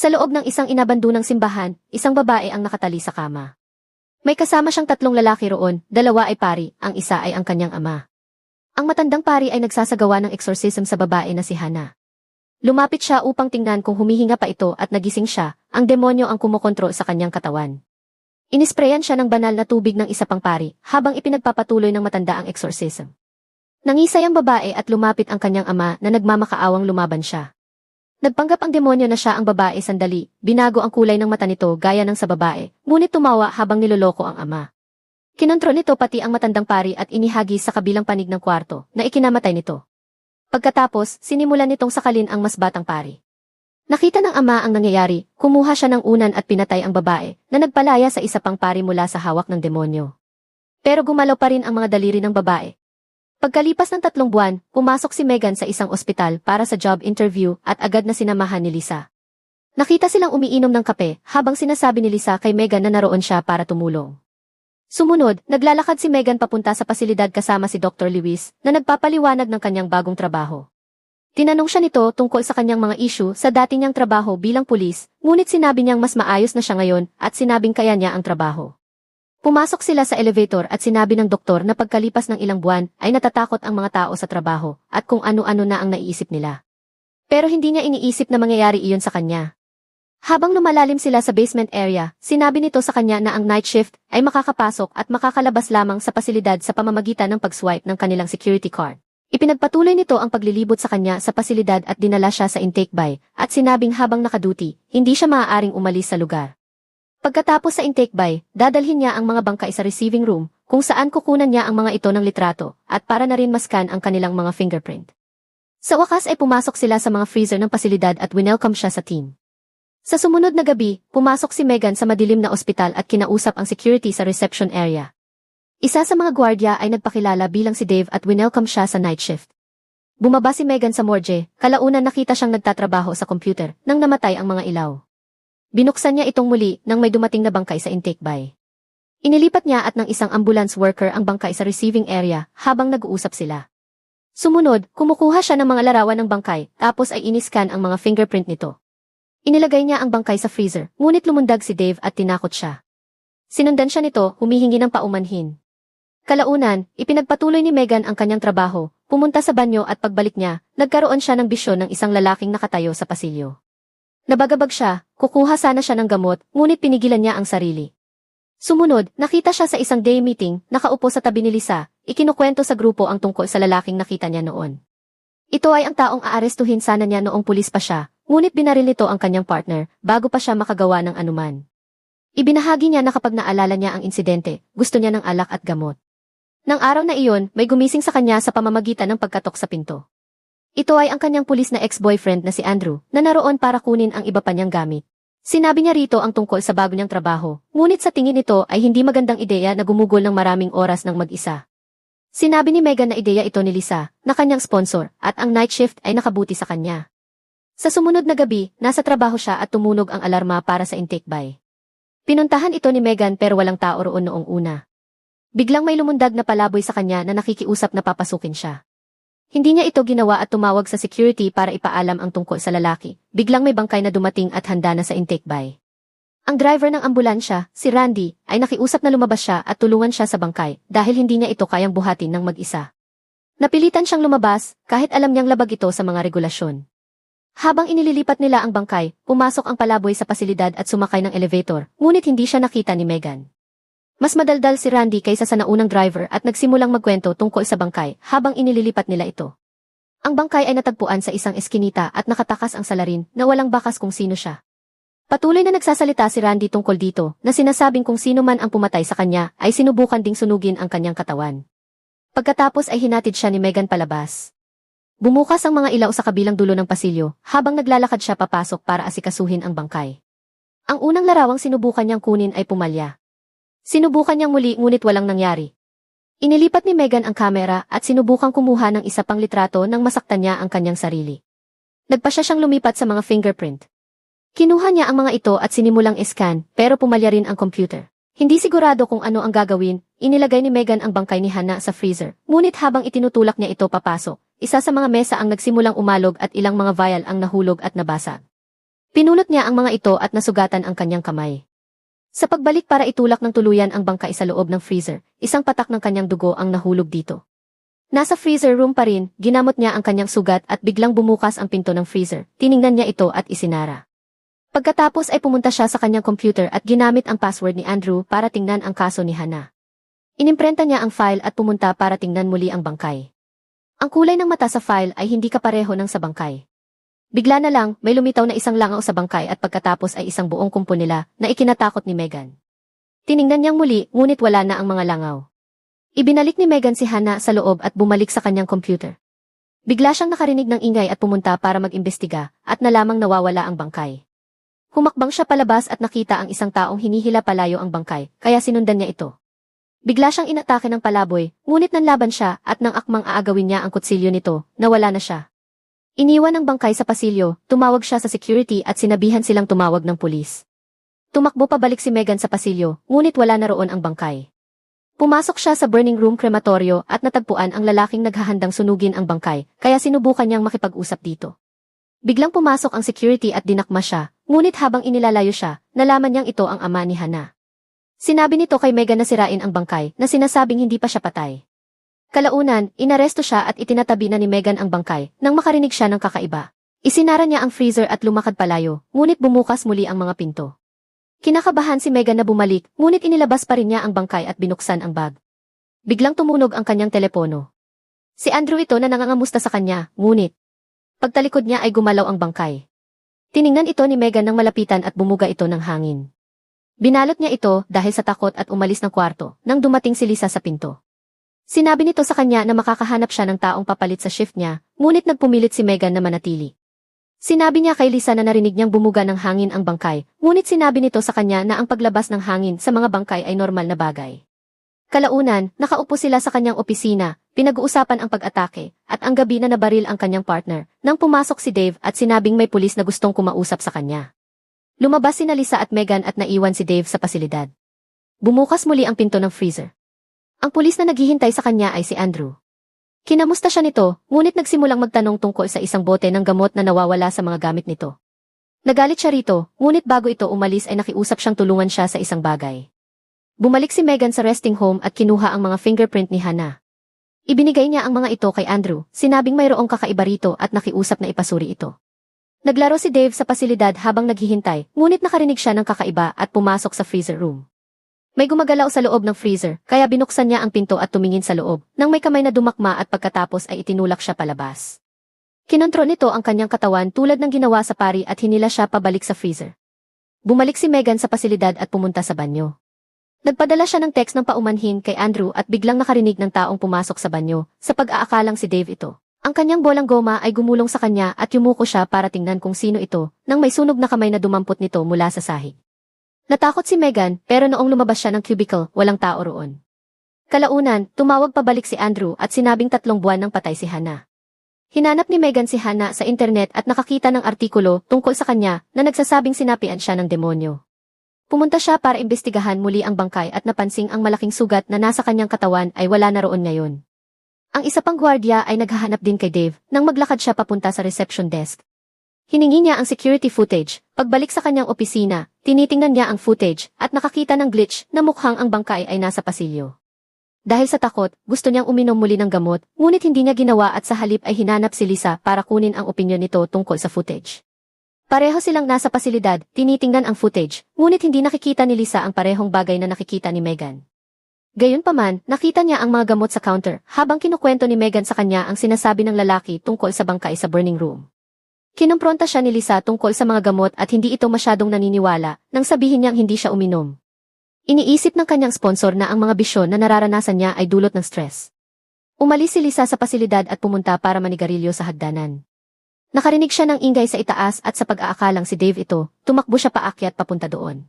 Sa loob ng isang inabandonang simbahan, isang babae ang nakatali sa kama. May kasama siyang 3 lalaki roon, 2 ay pari, ang isa ay ang kanyang ama. Ang matandang pari ay nagsasagawa ng exorcism sa babae na si Hana. Lumapit siya upang tingnan kung humihinga pa ito at nagising siya, ang demonyo ang kumokontrol sa kanyang katawan. Inisprayan siya ng banal na tubig ng isa pang pari, habang ipinagpapatuloy ng matanda ang exorcism. Nangisay ang babae at lumapit ang kanyang ama na nagmamakaawang lumaban siya. Nagpanggap ang demonyo na siya ang babae sandali, binago ang kulay ng mata nito gaya ng sa babae, ngunit tumawa habang niloloko ang ama. Kinontrol nito pati ang matandang pari at inihagis sa kabilang panig ng kwarto, na ikinamatay nito. Pagkatapos, sinimulan nitong sakalin ang mas batang pari. Nakita ng ama ang nangyayari, kumuha siya ng unan at pinatay ang babae, na nagpalaya sa isa pang pari mula sa hawak ng demonyo. Pero gumalaw pa rin ang mga daliri ng babae. Pagkalipas ng 3 buwan, pumasok si Megan sa isang ospital para sa job interview at agad na sinamahan ni Lisa. Nakita silang umiinom ng kape habang sinasabi ni Lisa kay Megan na naroon siya para tumulong. Sumunod, naglalakad si Megan papunta sa pasilidad kasama si Dr. Lewis na nagpapaliwanag ng kanyang bagong trabaho. Tinanong siya nito tungkol sa kanyang mga issue sa dati niyang trabaho bilang pulis, ngunit sinabi niyang mas maayos na siya ngayon at sinabing kaya niya ang trabaho. Pumasok sila sa elevator at sinabi ng doktor na pagkalipas ng ilang buwan ay natatakot ang mga tao sa trabaho at kung ano-ano na ang naiisip nila. Pero hindi niya iniisip na mangyayari iyon sa kanya. Habang lumalalim sila sa basement area, sinabi nito sa kanya na ang night shift ay makakapasok at makakalabas lamang sa pasilidad sa pamamagitan ng pag-swipe ng kanilang security card. Ipinagpatuloy nito ang paglilibot sa kanya sa pasilidad at dinala siya sa intake bay, at sinabing habang nakaduty, hindi siya maaaring umalis sa lugar. Pagkatapos sa intake bay, dadalhin niya ang mga bangkay sa receiving room, kung saan kukunan niya ang mga ito ng litrato, at para na rin mascan ang kanilang mga fingerprint. Sa wakas ay pumasok sila sa mga freezer ng pasilidad at winelcome siya sa team. Sa sumunod na gabi, pumasok si Megan sa madilim na ospital at kinausap ang security sa reception area. Isa sa mga gwardiya ay nagpakilala bilang si Dave at winelcome siya sa night shift. Bumaba si Megan sa morgue, kalaunan nakita siyang nagtatrabaho sa computer nang namatay ang mga ilaw. Binuksan niya itong muli nang may dumating na bangkay sa intake bay. Inilipat niya at ng isang ambulance worker ang bangkay sa receiving area habang nag-uusap sila. Sumunod, kumukuha siya ng mga larawan ng bangkay tapos ay iniscan ang mga fingerprint nito. Inilagay niya ang bangkay sa freezer, ngunit lumundag si Dave at tinakot siya. Sinundan siya nito, humihingi ng paumanhin. Kalaunan, ipinagpatuloy ni Megan ang kanyang trabaho, pumunta sa banyo at pagbalik niya, nagkaroon siya ng bisyon ng isang lalaking nakatayo sa pasilyo. Nabagabag siya, kukuha sana siya ng gamot, ngunit pinigilan niya ang sarili. Sumunod, nakita siya sa isang day meeting, nakaupo sa tabi ni Lisa, ikinukwento sa grupo ang tungkol sa lalaking nakita niya noon. Ito ay ang taong aarestuhin sana niya noong pulis pa siya, ngunit binaril nito ang kanyang partner bago pa siya makagawa ng anuman. Ibinahagi niya na kapag naalala niya ang insidente, gusto niya ng alak at gamot. Nang araw na iyon, may gumising sa kanya sa pamamagitan ng pagkatok sa pinto. Ito ay ang kanyang pulis na ex-boyfriend na si Andrew, na naroon para kunin ang iba pa niyang gamit. Sinabi niya rito ang tungkol sa bago niyang trabaho, ngunit sa tingin nito ay hindi magandang ideya na gumugol ng maraming oras ng mag-isa. Sinabi ni Megan na ideya ito ni Lisa, na kanyang sponsor, at ang night shift ay nakabuti sa kanya. Sa sumunod na gabi, nasa trabaho siya at tumunog ang alarma para sa intake bay. Pinuntahan ito ni Megan pero walang tao roon noong una. Biglang may lumundag na palaboy sa kanya na nakikiusap na papasukin siya. Hindi niya ito ginawa at tumawag sa security para ipaalam ang tungkol sa lalaki. Biglang may bangkay na dumating at handa na sa intake bay. Ang driver ng ambulansya, si Randy, ay nakiusap na lumabas siya at tulungan siya sa bangkay dahil hindi niya ito kayang buhatin ng mag-isa. Napilitan siyang lumabas kahit alam niyang labag ito sa mga regulasyon. Habang inililipat nila ang bangkay, pumasok ang palaboy sa pasilidad at sumakay ng elevator, ngunit hindi siya nakita ni Megan. Mas madaldal si Randy kaysa sa naunang driver at nagsimulang magkwento tungkol sa bangkay habang inililipat nila ito. Ang bangkay ay natagpuan sa isang eskinita at nakatakas ang salarin na walang bakas kung sino siya. Patuloy na nagsasalita si Randy tungkol dito na sinasabing kung sino man ang pumatay sa kanya ay sinubukan ding sunugin ang kanyang katawan. Pagkatapos ay hinatid siya ni Megan palabas. Bumukas ang mga ilaw sa kabilang dulo ng pasilyo habang naglalakad siya papasok para asikasuhin ang bangkay. Ang unang larawang sinubukan niyang kunin ay pumalya. Sinubukan niyang muli ngunit walang nangyari. Inilipat ni Megan ang kamera at sinubukang kumuha ng isa pang litrato nang masaktan niya ang kanyang sarili. Nagpasya siyang lumipat sa mga fingerprint. Kinuha niya ang mga ito at sinimulang scan pero pumalya rin ang computer. Hindi sigurado kung ano ang gagawin, inilagay ni Megan ang bangkay ni Hana sa freezer, ngunit habang itinutulak niya ito papasok, isa sa mga mesa ang nagsimulang umalog at ilang mga vial ang nahulog at nabasag. Pinulot niya ang mga ito at nasugatan ang kanyang kamay. Sa pagbalik para itulak ng tuluyan ang bangkay sa loob ng freezer, isang patak ng kanyang dugo ang nahulog dito. Nasa freezer room pa rin, ginamot niya ang kanyang sugat at biglang bumukas ang pinto ng freezer. Tiningnan niya ito at isinara. Pagkatapos ay pumunta siya sa kanyang computer at ginamit ang password ni Andrew para tingnan ang kaso ni Hannah. Inimprenta niya ang file at pumunta para tingnan muli ang bangkay. Ang kulay ng mata sa file ay hindi kapareho ng sa bangkay. Bigla na lang, may lumitaw na isang langaw sa bangkay at pagkatapos ay isang buong kumpo nila na ikinatakot ni Megan. Tiningnan niyang muli, ngunit wala na ang mga langaw. Ibinalik ni Megan si Hannah sa loob at bumalik sa kanyang computer. Bigla siyang nakarinig ng ingay at pumunta para mag-imbestiga at nalamang nawawala ang bangkay. Humakbang siya palabas at nakita ang isang taong hinihila palayo ang bangkay, kaya sinundan niya ito. Bigla siyang inatake ng palaboy, ngunit nanlaban siya at nang akmang aagawin niya ang kutsilyo nito, nawala na siya. Iniwan ang bangkay sa pasilyo, tumawag siya sa security at sinabihan silang tumawag ng pulis. Tumakbo pabalik si Megan sa pasilyo, ngunit wala na roon ang bangkay. Pumasok siya sa burning room krematoryo at natagpuan ang lalaking naghahandang sunugin ang bangkay, kaya sinubukan niyang makipag-usap dito. Biglang pumasok ang security at dinakma siya, ngunit habang inilalayo siya, nalaman niyang ito ang ama ni Hannah. Sinabi nito kay Megan na sirain ang bangkay na sinasabing hindi pa siya patay. Kalaunan, inaresto siya at itinatabi na ni Megan ang bangkay nang makarinig siya ng kakaiba. Isinara niya ang freezer at lumakad palayo, ngunit bumukas muli ang mga pinto. Kinakabahan si Megan na bumalik, ngunit inilabas pa rin niya ang bangkay at binuksan ang bag. Biglang tumunog ang kanyang telepono. Si Andrew ito na nangangamusta sa kanya, ngunit pagtalikod niya ay gumalaw ang bangkay. Tiningnan ito ni Megan nang malapitan at bumuga ito ng hangin. Binalot niya ito dahil sa takot at umalis ng kwarto nang dumating si Lisa sa pinto. Sinabi nito sa kanya na makakahanap siya ng taong papalit sa shift niya, ngunit nagpumilit si Megan na manatili. Sinabi niya kay Lisa na narinig niyang bumuga ng hangin ang bangkay, ngunit sinabi nito sa kanya na ang paglabas ng hangin sa mga bangkay ay normal na bagay. Kalaunan, nakaupo sila sa kanyang opisina, pinag-uusapan ang pag-atake, at ang gabi na nabaril ang kanyang partner, nang pumasok si Dave at sinabing may pulis na gustong kumausap sa kanya. Lumabas sina Lisa at Megan at naiwan si Dave sa pasilidad. Bumukas muli ang pinto ng freezer. Ang pulis na naghihintay sa kanya ay si Andrew. Kinamusta siya nito, ngunit nagsimulang magtanong tungkol sa isang bote ng gamot na nawawala sa mga gamit nito. Nagalit siya rito, ngunit bago ito umalis ay nakiusap siyang tulungan siya sa isang bagay. Bumalik si Megan sa resting home at kinuha ang mga fingerprint ni Hannah. Ibinigay niya ang mga ito kay Andrew, sinabing mayroong kakaiba rito at nakiusap na ipasuri ito. Naglaro si Dave sa pasilidad habang naghihintay, ngunit nakarinig siya ng kakaiba at pumasok sa freezer room. May gumagalaw sa loob ng freezer, kaya binuksan niya ang pinto at tumingin sa loob, nang may kamay na dumakma at pagkatapos ay itinulak siya palabas. Kinontrol nito ang kanyang katawan tulad ng ginawa sa pari at hinila siya pabalik sa freezer. Bumalik si Megan sa pasilidad at pumunta sa banyo. Nagpadala siya ng text ng paumanhin kay Andrew at biglang nakarinig ng taong pumasok sa banyo, sa pag-aakalang si Dave ito. Ang kanyang bolang goma ay gumulong sa kanya at yumuko siya para tingnan kung sino ito, nang may sunog na kamay na dumampot nito mula sa sahig. Natakot si Megan, pero noong lumabas siya ng cubicle, walang tao roon. Kalaunan, tumawag pabalik si Andrew at sinabing 3 buwan nang patay si Hannah. Hinanap ni Megan si Hannah sa internet at nakakita ng artikulo tungkol sa kanya na nagsasabing sinapian siya ng demonyo. Pumunta siya para imbestigahan muli ang bangkay at napansing ang malaking sugat na nasa kanyang katawan ay wala na roon ngayon. Ang isa pang gwardiya ay naghahanap din kay Dave nang maglakad siya papunta sa reception desk. Hiningi niya ang security footage. Pagbalik sa kanyang opisina, tinitingnan niya ang footage at nakakita ng glitch na mukhang ang bangkay ay nasa pasilyo. Dahil sa takot, gusto niyang uminom muli ng gamot, ngunit hindi niya ginawa at sa halip ay hinanap si Lisa para kunin ang opinyon nito tungkol sa footage. Pareho silang nasa pasilidad, tinitingnan ang footage, ngunit hindi nakikita ni Lisa ang parehong bagay na nakikita ni Megan. Gayunpaman, nakita niya ang mga gamot sa counter habang kinukwento ni Megan sa kanya ang sinasabi ng lalaki tungkol sa bangkay sa burning room. Kinumpronta siya ni Lisa tungkol sa mga gamot at hindi ito masyadong naniniwala nang sabihin niyang hindi siya uminom. Iniisip ng kanyang sponsor na ang mga bisyon na nararanasan niya ay dulot ng stress. Umalis si Lisa sa pasilidad at pumunta para manigarilyo sa hagdanan. Nakarinig siya ng ingay sa itaas at sa pag-aakalang si Dave ito, tumakbo siya paakyat papunta doon.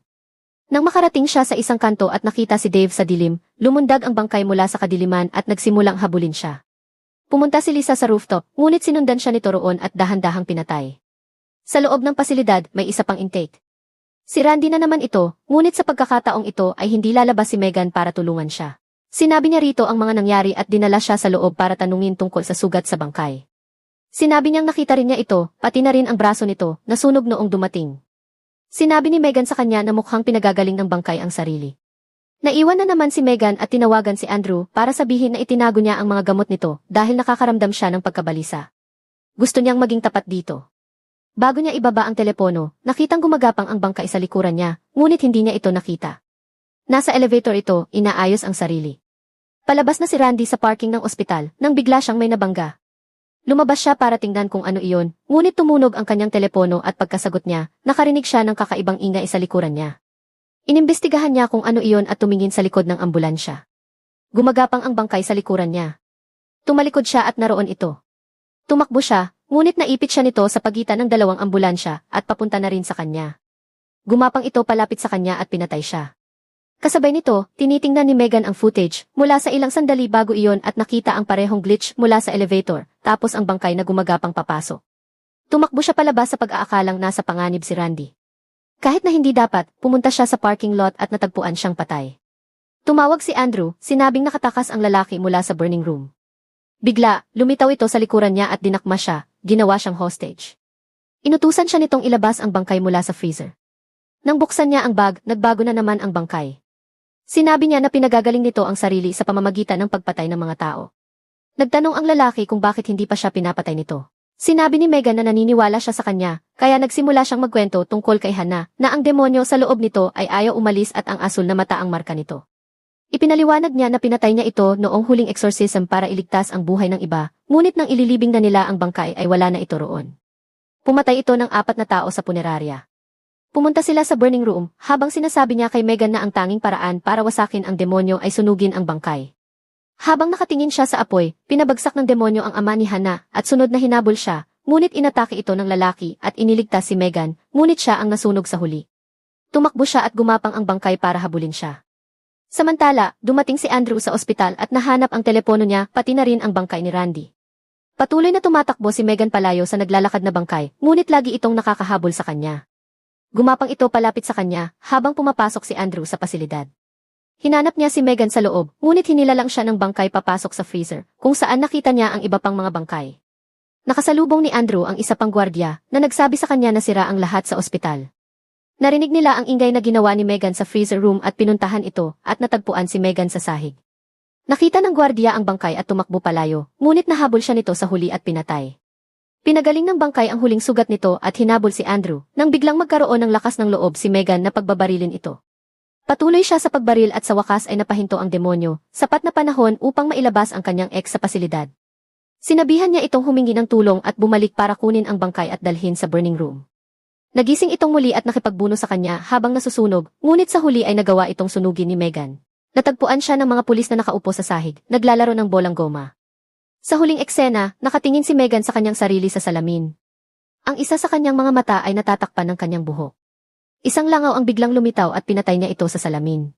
Nang makarating siya sa isang kanto at nakita si Dave sa dilim, lumundag ang bangkay mula sa kadiliman at nagsimulang habulin siya. Pumunta si Lisa sa rooftop, ngunit sinundan siya nito roon at dahan-dahang pinatay. Sa loob ng pasilidad, may isa pang intake. Si Randy na naman ito, ngunit sa pagkakataong ito ay hindi lalabas si Megan para tulungan siya. Sinabi niya rito ang mga nangyari at dinala siya sa loob para tanungin tungkol sa sugat sa bangkay. Sinabi niyang nakita rin niya ito, pati na rin ang braso nito, nasunog noong dumating. Sinabi ni Megan sa kanya na mukhang pinagagaling ng bangkay ang sarili. Naiwan na naman si Megan at tinawagan si Andrew para sabihin na itinago niya ang mga gamot nito dahil nakakaramdam siya ng pagkabalisa. Gusto niyang maging tapat dito. Bago niya ibaba ang telepono, nakitang gumagapang ang bangkay sa likuran niya, ngunit hindi niya ito nakita. Nasa elevator ito, inaayos ang sarili. Palabas na si Randy sa parking ng ospital nang bigla siyang may nabangga. Lumabas siya para tingnan kung ano iyon, ngunit tumunog ang kanyang telepono at pagkasagot niya, nakarinig siya ng kakaibang ingay sa likuran niya. Inimbestigahan niya kung ano iyon at tumingin sa likod ng ambulansya. Gumagapang ang bangkay sa likuran niya. Tumalikod siya at naroon ito. Tumakbo siya, ngunit naipit siya nito sa pagitan ng dalawang ambulansya at papunta na rin sa kanya. Gumapang ito palapit sa kanya at pinatay siya. Kasabay nito, tinitingnan ni Megan ang footage mula sa ilang sandali bago iyon at nakita ang parehong glitch mula sa elevator, tapos ang bangkay na gumagapang papasok. Tumakbo siya palabas sa pag-aakalang nasa panganib si Randy. Kahit na hindi dapat, pumunta siya sa parking lot at natagpuan siyang patay. Tumawag si Andrew, sinabing nakatakas ang lalaki mula sa burning room. Bigla, lumitaw ito sa likuran niya at dinakma siya, ginawa siyang hostage. Inutusan siya nitong ilabas ang bangkay mula sa freezer. Nang buksan niya ang bag, nagbago na naman ang bangkay. Sinabi niya na pinagagaling nito ang sarili sa pamamagitan ng pagpatay ng mga tao. Nagtanong ang lalaki kung bakit hindi pa siya pinapatay nito. Sinabi ni Megan na naniniwala siya sa kanya, kaya nagsimula siyang magkwento tungkol kay Hannah na ang demonyo sa loob nito ay ayaw umalis at ang asul na mata ang marka nito. Ipinaliwanag niya na pinatay niya ito noong huling exorcism para iligtas ang buhay ng iba, ngunit nang ililibing na nila ang bangkay ay wala na ito roon. Pumatay ito ng 4 na tao sa punerarya. Pumunta sila sa burning room, habang sinasabi niya kay Megan na ang tanging paraan para wasakin ang demonyo ay sunugin ang bangkay. Habang nakatingin siya sa apoy, pinabagsak ng demonyo ang ama ni Hannah at sunod na hinabol siya, ngunit inatake ito ng lalaki at iniligtas si Megan, ngunit siya ang nasunog sa huli. Tumakbo siya at gumapang ang bangkay para habulin siya. Samantala, dumating si Andrew sa ospital at nahanap ang telepono niya pati na rin ang bangkay ni Randy. Patuloy na tumatakbo si Megan palayo sa naglalakad na bangkay, ngunit lagi itong nakakahabol sa kanya. Gumapang ito palapit sa kanya habang pumapasok si Andrew sa pasilidad. Hinanap niya si Megan sa loob, ngunit hinilalang siya ng bangkay papasok sa freezer, kung saan nakita niya ang iba pang mga bangkay. Nakasalubong ni Andrew ang isa pang gwardiya na nagsabi sa kanya na sira ang lahat sa ospital. Narinig nila ang ingay na ginawa ni Megan sa freezer room at pinuntahan ito at natagpuan si Megan sa sahig. Nakita ng gwardiya ang bangkay at tumakbo palayo, ngunit nahabol siya nito sa huli at pinatay. Pinagaling ng bangkay ang huling sugat nito at hinabol si Andrew nang biglang magkaroon ng lakas ng loob si Megan na pagbabarilin ito. Patuloy siya sa pagbaril at sa wakas ay napahinto ang demonyo, sapat na panahon upang mailabas ang kanyang ex sa pasilidad. Sinabihan niya itong humingi ng tulong at bumalik para kunin ang bangkay at dalhin sa burning room. Nagising itong muli at nakipagbuno sa kanya habang nasusunog, ngunit sa huli ay nagawa itong sunugin ni Megan. Natagpuan siya ng mga pulis na nakaupo sa sahig, naglalaro ng bolang goma. Sa huling eksena, nakatingin si Megan sa kanyang sarili sa salamin. Ang isa sa kanyang mga mata ay natatakpan ng kanyang buhok. Isang langaw ang biglang lumitaw at pinatay niya ito sa salamin.